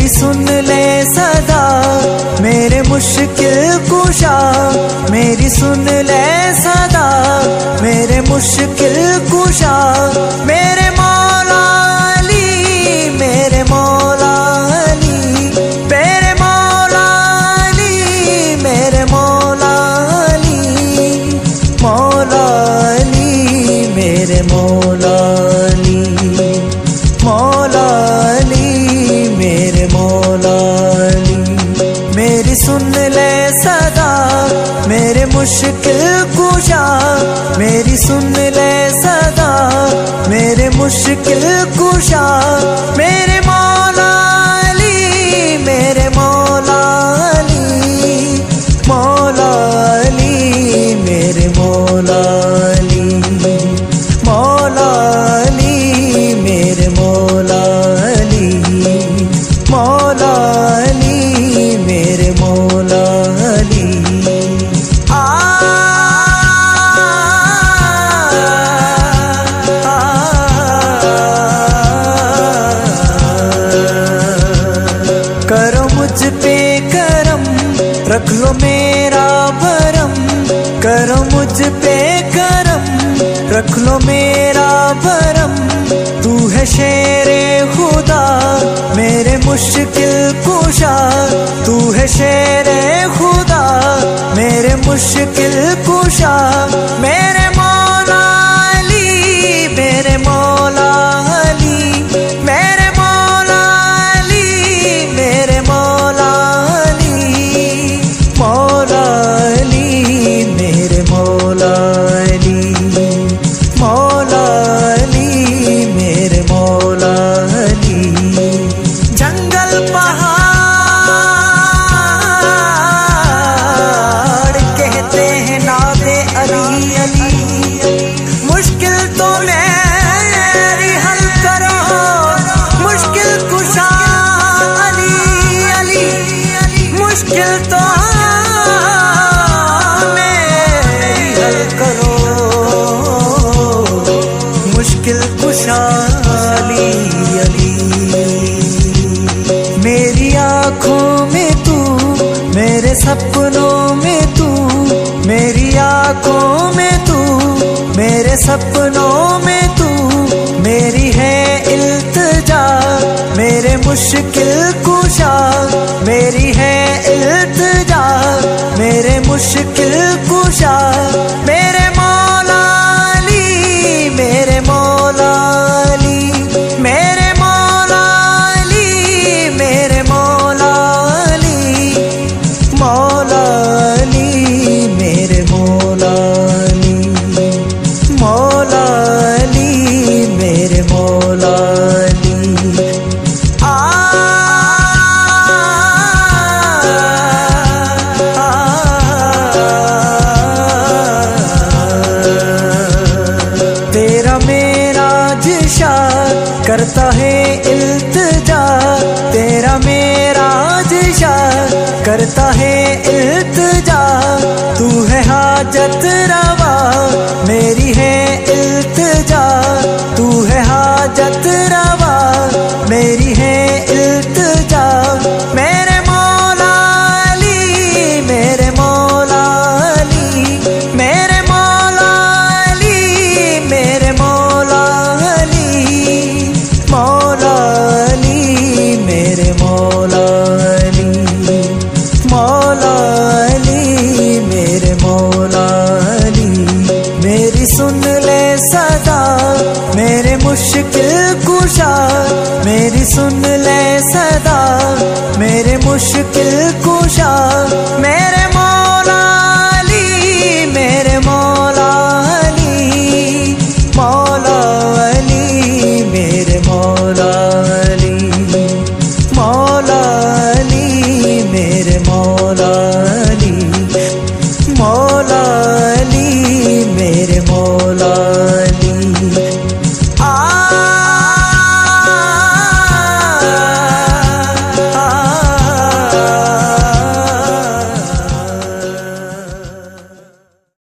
मेरी सुन ले सदा, मेरे मुश्किल कुशा। मेरी सुन ले सदा, मेरे मुश्किल कुशा। मेरे मौला अली, मेरे मौला अली, मेरे मौला अली, मेरे मौला अली, मौला अली, मेरे मौला अली, मौला अली, मेरे मौला अली। मेरी सुन ले सदा, मेरे मुश्किल कुशा। मेरी सुन ले सदा, मेरे मुश्किल कुशा। मेरे मौला अली, मेरे मौला अली, मौला अली, मेरे मौला अली, मौला अली, मेरे मौला अली, मौला अली, मेरे मौला अली। करो मुझ पे करम, रख लो मेरा भरम। करो मुझ पे करम, रख लो मेरा भरम। तू है शेरे खुदा, मेरे मुश्किल कुशा। तू है शेरे खुदा, मेरे मुश्किल कुशा। मेरे मौला अली, मेरे मौला अली, मेरे मौला अली, मेरे मौला अली, मौला अली, मेरे मौला अली, मौला अली, मेरे मौला अली। जंगल पहाड़ कहते हैं नादे अली अली। मुश्किल तो मेरी हल करो, मुश्किल कुशा अली अली। मुश्किल तो मेरी हल करो, मुश्किल कुशा अली अली। मेरी आँखों में तू, मेरे सपनों में तू। मेरी आँखों में तू, मेरे सपनों में तू। मेरी है इल्तिजा, मेरे मुश्किल कुशा। मेरी है इल्तिजा, मेरे मुश्किल कुशा। मेरे मौला अली, मेरे मौला अली, मेरे मौला अली, मेरे मौला अली, मौला अली, मेरे मौला अली, मौला अली, मेरे मौला अली। तेरा मेरा जिशा करता है इल्तिजा। तेरा मेरा जिशा करता है इल्तिजा। तू है हाजत रवा, मेरी है इल्तिजा। तू है हाजत रवा, मेरी है इल्तिजा। मेरे मौला अली, मेरे मौला अली, मेरे मौला अली, मेरे मौला अली, मौला अली, मेरे मौला अली, मौला अली, मेरे मौला अली। मेरी सुन ले सदा, मेरे मुश्किल कुशा। मेरी सुन ले सदा, मेरे मुश्किल कुशा।